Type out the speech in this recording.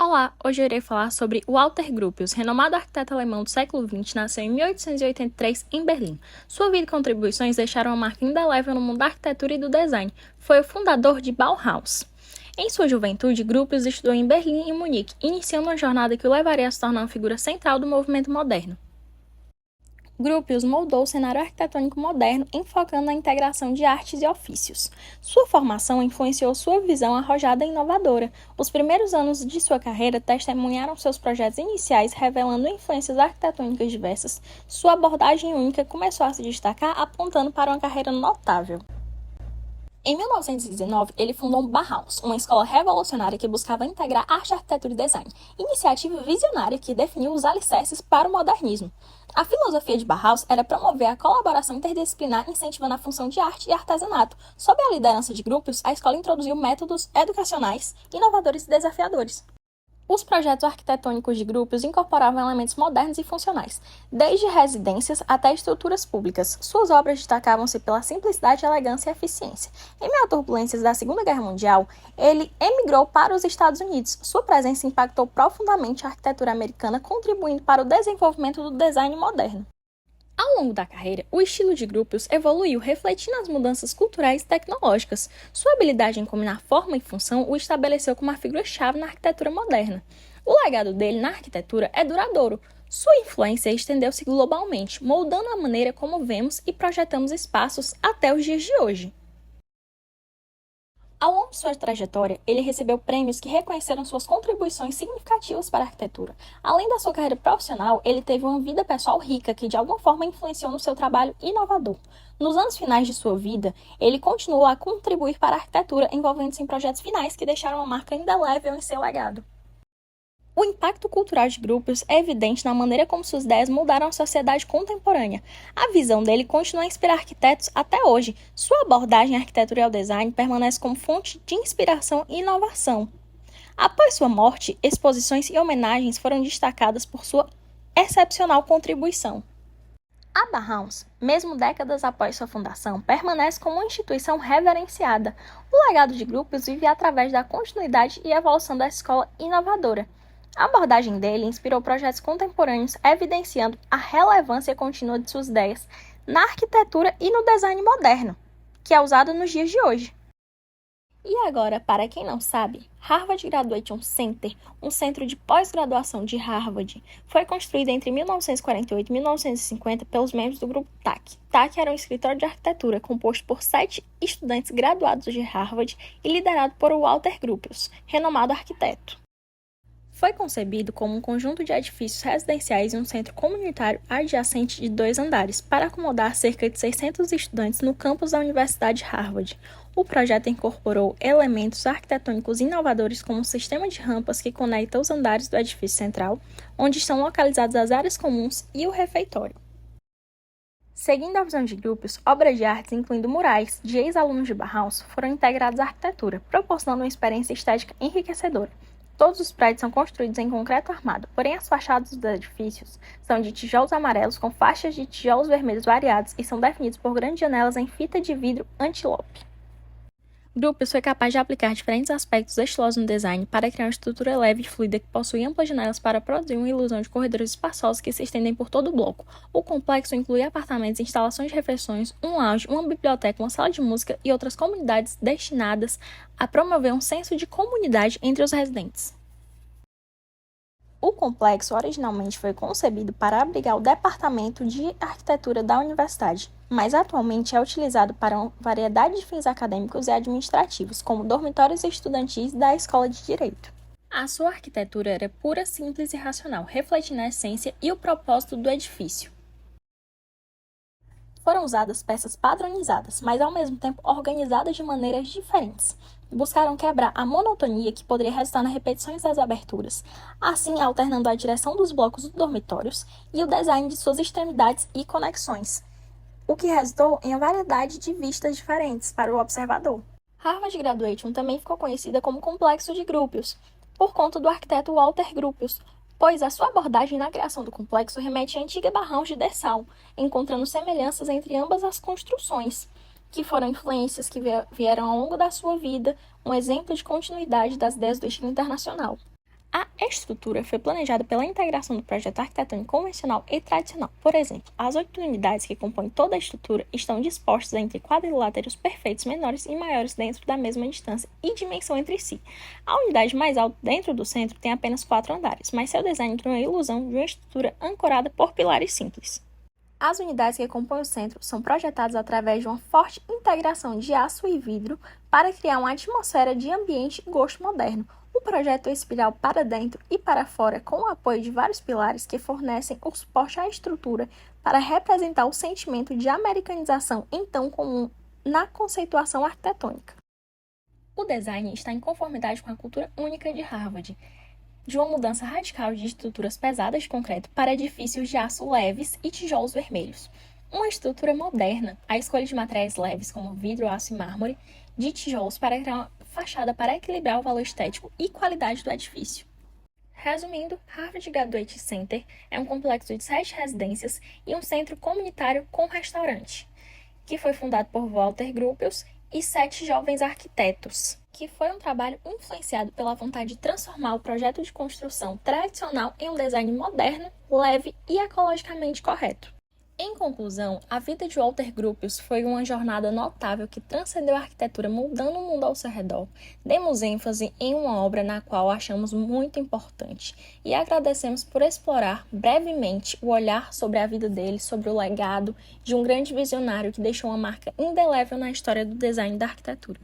Olá, hoje eu irei falar sobre Walter Gropius, renomado arquiteto alemão do século XX, nasceu em 1883 em Berlim. Sua vida e contribuições deixaram uma marca indelével no mundo da arquitetura e do design. Foi o fundador de Bauhaus. Em sua juventude, Gropius estudou em Berlim e Munique, iniciando uma jornada que o levaria a se tornar uma figura central do movimento moderno. Gropius moldou o cenário arquitetônico moderno, enfocando na integração de artes e ofícios. Sua formação influenciou sua visão arrojada e inovadora. Os primeiros anos de sua carreira testemunharam seus projetos iniciais, revelando influências arquitetônicas diversas. Sua abordagem única começou a se destacar, apontando para uma carreira notável. Em 1919, ele fundou Bauhaus, uma escola revolucionária que buscava integrar arte, arquitetura e design, iniciativa visionária que definiu os alicerces para o modernismo. A filosofia de Bauhaus era promover a colaboração interdisciplinar, incentivando a função de arte e artesanato. Sob a liderança de Gropius, a escola introduziu métodos educacionais, inovadores e desafiadores. Os projetos arquitetônicos de Gropius incorporavam elementos modernos e funcionais, desde residências até estruturas públicas. Suas obras destacavam-se pela simplicidade, elegância e eficiência. Em meio a turbulências da Segunda Guerra Mundial, ele emigrou para os Estados Unidos. Sua presença impactou profundamente a arquitetura americana, contribuindo para o desenvolvimento do design moderno. Ao longo da carreira, o estilo de Gropius evoluiu, refletindo as mudanças culturais e tecnológicas. Sua habilidade em combinar forma e função o estabeleceu como uma figura-chave na arquitetura moderna. O legado dele na arquitetura é duradouro. Sua influência estendeu-se globalmente, moldando a maneira como vemos e projetamos espaços até os dias de hoje. Ao longo de sua trajetória, ele recebeu prêmios que reconheceram suas contribuições significativas para a arquitetura. Além da sua carreira profissional, ele teve uma vida pessoal rica que de alguma forma influenciou no seu trabalho inovador. Nos anos finais de sua vida, ele continuou a contribuir para a arquitetura, envolvendo-se em projetos finais que deixaram uma marca indelével em seu legado. O impacto cultural de Gropius é evidente na maneira como suas ideias moldaram a sociedade contemporânea. A visão dele continua a inspirar arquitetos até hoje. Sua abordagem à arquitetura e ao design permanece como fonte de inspiração e inovação. Após sua morte, exposições e homenagens foram destacadas por sua excepcional contribuição. A Bauhaus, mesmo décadas após sua fundação, permanece como uma instituição reverenciada. O legado de Gropius vive através da continuidade e evolução da escola inovadora. A abordagem dele inspirou projetos contemporâneos, evidenciando a relevância contínua de suas ideias na arquitetura e no design moderno, que é usado nos dias de hoje. E agora, para quem não sabe, Harvard Graduation Center, um centro de pós-graduação de Harvard, foi construído entre 1948 e 1950 pelos membros do grupo TAC. TAC era um escritório de arquitetura composto por 7 estudantes graduados de Harvard e liderado por Walter Gropius, renomado arquiteto. Foi concebido como um conjunto de edifícios residenciais e um centro comunitário adjacente de 2 andares, para acomodar cerca de 600 estudantes no campus da Universidade de Harvard. O projeto incorporou elementos arquitetônicos inovadores como um sistema de rampas que conecta os andares do edifício central, onde estão localizadas as áreas comuns e o refeitório. Seguindo a visão de Gropius, obras de artes, incluindo murais de ex-alunos de Bauhaus, foram integradas à arquitetura, proporcionando uma experiência estética enriquecedora. Todos os prédios são construídos em concreto armado, porém as fachadas dos edifícios são de tijolos amarelos com faixas de tijolos vermelhos variados e são definidos por grandes janelas em fita de vidro anti-lope. Gropius foi capaz de aplicar diferentes aspectos estilosos no design para criar uma estrutura leve e fluida que possui amplas janelas para produzir uma ilusão de corredores espaçosos que se estendem por todo o bloco. O complexo inclui apartamentos, instalações de refeições, um lounge, uma biblioteca, uma sala de música e outras comunidades destinadas a promover um senso de comunidade entre os residentes. O complexo originalmente foi concebido para abrigar o Departamento de Arquitetura da Universidade, mas atualmente é utilizado para uma variedade de fins acadêmicos e administrativos, como dormitórios estudantis da Escola de Direito. A sua arquitetura era pura, simples e racional, refletindo a essência e o propósito do edifício. Foram usadas peças padronizadas, mas ao mesmo tempo organizadas de maneiras diferentes. Buscaram quebrar a monotonia que poderia resultar nas repetições das aberturas, assim alternando a direção dos blocos dos dormitórios e o design de suas extremidades e conexões, o que resultou em uma variedade de vistas diferentes para o observador. Harvard Graduation também ficou conhecida como Complexo de Gropius, por conta do arquiteto Walter Gropius, pois a sua abordagem na criação do complexo remete à antiga Bauhaus de Dessau, encontrando semelhanças entre ambas as construções, que foram influências que vieram ao longo da sua vida, um exemplo de continuidade das ideias do estilo internacional. A estrutura foi planejada pela integração do projeto arquitetônico convencional e tradicional. Por exemplo, as 8 unidades que compõem toda a estrutura estão dispostas entre quadriláteros perfeitos menores e maiores dentro da mesma distância e dimensão entre si. A unidade mais alta dentro do centro tem apenas 4 andares, mas seu design cria uma ilusão de uma estrutura ancorada por pilares simples. As unidades que compõem o centro são projetadas através de uma forte integração de aço e vidro para criar uma atmosfera de ambiente e gosto moderno. O projeto é espiral para dentro e para fora com o apoio de vários pilares que fornecem o suporte à estrutura para representar o sentimento de americanização então comum na conceituação arquitetônica. O design está em conformidade com a cultura única de Harvard, de uma mudança radical de estruturas pesadas de concreto para edifícios de aço leves e tijolos vermelhos. Uma estrutura moderna, a escolha de materiais leves como vidro, aço e mármore, de tijolos para criar uma fachada para equilibrar o valor estético e qualidade do edifício. Resumindo, Harvard Graduate Center é um complexo de 7 residências e um centro comunitário com restaurante, que foi fundado por Walter Gropius e 7 jovens arquitetos, que foi um trabalho influenciado pela vontade de transformar o projeto de construção tradicional em um design moderno, leve e ecologicamente correto. Em conclusão, a vida de Walter Gropius foi uma jornada notável que transcendeu a arquitetura, mudando o mundo ao seu redor. Demos ênfase em uma obra na qual achamos muito importante e agradecemos por explorar brevemente o olhar sobre a vida dele, sobre o legado de um grande visionário que deixou uma marca indelével na história do design da arquitetura.